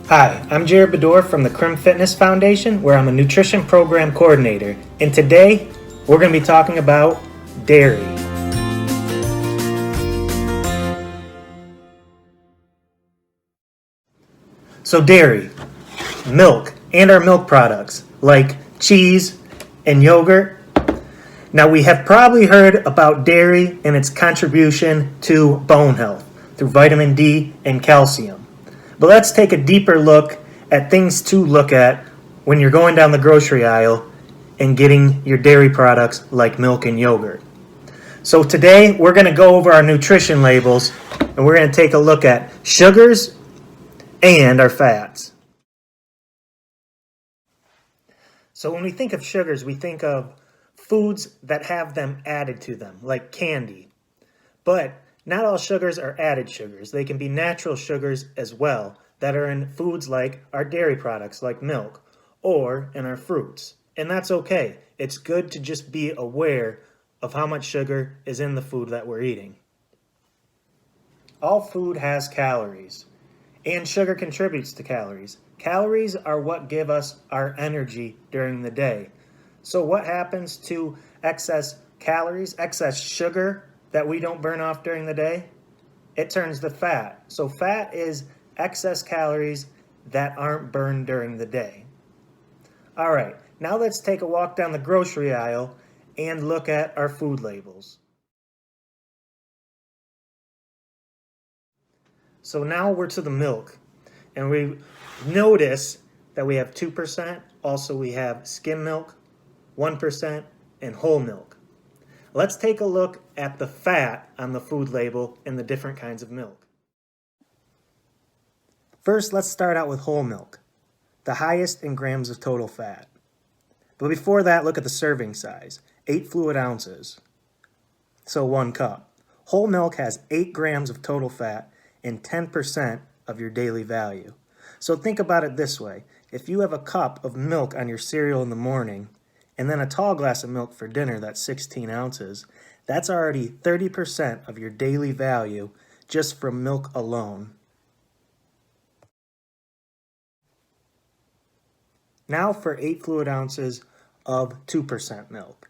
Hi, I'm Jared Badour from the Crim Foundation, where I'm a nutrition program coordinator. And today, we're going to be talking about dairy. So dairy, milk, and our milk products like cheese and yogurt. Now we have probably heard about dairy and its contribution to bone health through vitamin D and calcium. But let's take a deeper look at things to look at when you're going down the grocery aisle and getting your dairy products like milk and yogurt. So today we're going to go over our nutrition labels and we're going to take a look at sugars and our fats. So when we think of sugars, we think of foods that have them added to them, like candy. But not all sugars are added sugars. They can be natural sugars as well that are in foods like our dairy products, like milk, or in our fruits. And that's okay. It's good to just be aware of how much sugar is in the food that we're eating. All food has calories, and sugar contributes to calories. Calories are what give us our energy during the day. So what happens to excess calories, excess sugar that we don't burn off during the day? It turns to fat. So fat is excess calories that aren't burned during the day. All right, now let's take a walk down the grocery aisle and look at our food labels. So now we're to the milk, and we notice that we have 2%, also we have skim milk, 1%, and whole milk. Let's take a look at the fat on the food label and the different kinds of milk. First, let's start out with whole milk, the highest in grams of total fat. But before that, look at the serving size, 8 fluid ounces, so 1 cup. Whole milk has 8 grams of total fat and 10% of your daily value. So think about it this way. If you have a cup of milk on your cereal in the morning, and then a tall glass of milk for dinner that's 16 ounces, that's already 30% of your daily value just from milk alone. Now for 8 fluid ounces of 2% milk,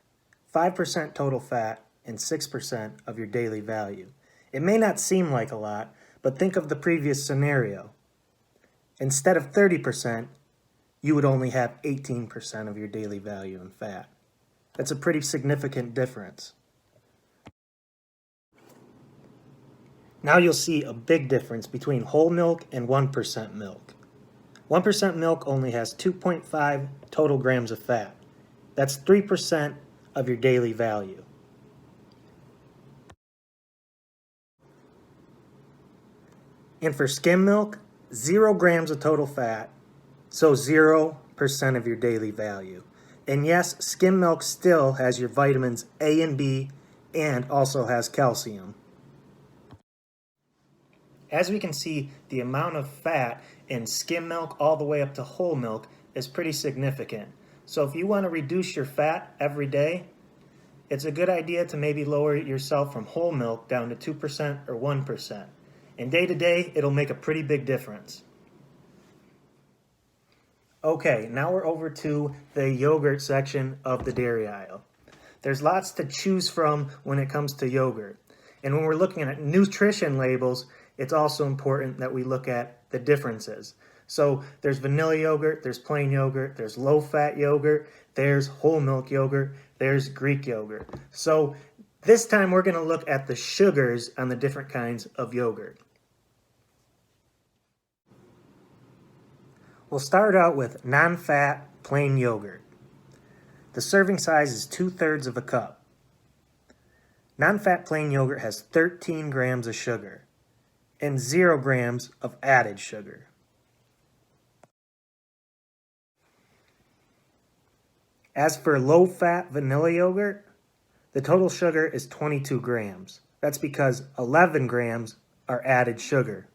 5% total fat, and 6% of your daily value. It may not seem like a lot, but think of the previous scenario. Instead of 30%, you would only have 18% of your daily value in fat. That's a pretty significant difference. Now you'll see a big difference between whole milk and 1% milk. 1% milk only has 2.5 total grams of fat. That's 3% of your daily value. And for skim milk, 0 grams of total fat, so 0% of your daily value. And yes, skim milk still has your vitamins A and B and also has calcium. As we can see, the amount of fat in skim milk all the way up to whole milk is pretty significant. So if you want to reduce your fat every day, it's a good idea to maybe lower yourself from whole milk down to 2% or 1%. And day to day, it'll make a pretty big difference. Okay, now we're over to the yogurt section of the dairy aisle. There's lots to choose from when it comes to yogurt. And when we're looking at nutrition labels, it's also important that we look at the differences. So there's vanilla yogurt, there's plain yogurt, there's low-fat yogurt, there's whole milk yogurt, there's Greek yogurt. So this time we're going to look at the sugars on the different kinds of yogurt. We'll start out with non-fat plain yogurt. The serving size is 2/3 of a cup. Non-fat plain yogurt has 13 grams of sugar and 0 grams of added sugar. As for low-fat vanilla yogurt, the total sugar is 22 grams. That's because 11 grams are added sugar.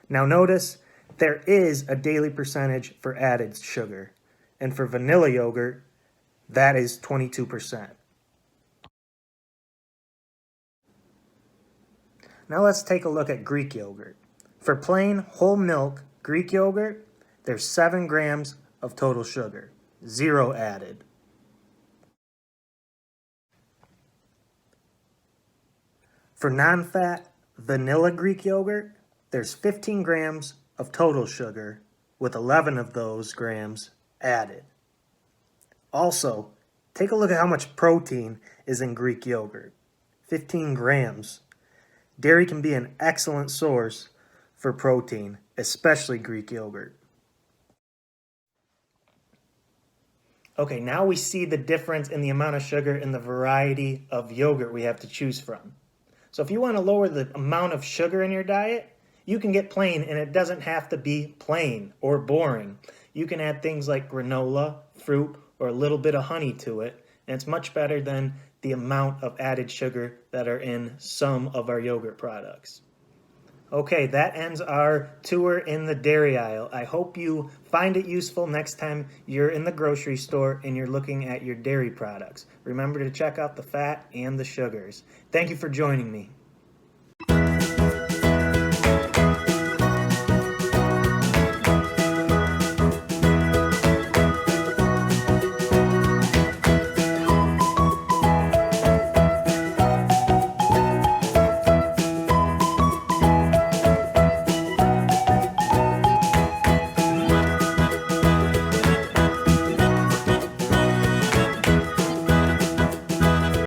Now notice, there is a daily percentage for added sugar, and for vanilla yogurt, that is 22%. Now let's take a look at Greek yogurt. For plain whole milk, Greek yogurt, there's 7 grams of total sugar, 0 added. For non-fat vanilla Greek yogurt, there's 15 grams of total sugar, with 11 of those grams added. Also, take a look at how much protein is in Greek yogurt. 15 grams. Dairy can be an excellent source for protein, especially Greek yogurt. Okay, now we see the difference in the amount of sugar and the variety of yogurt we have to choose from. So if you want to lower the amount of sugar in your diet, you can get plain, and it doesn't have to be plain or boring. You can add things like granola, fruit, or a little bit of honey to it, and it's much better than the amount of added sugar that are in some of our yogurt products. Okay, that ends our tour in the dairy aisle. I hope you find it useful next time you're in the grocery store and you're looking at your dairy products. Remember to check out the fat and the sugars. Thank you for joining me.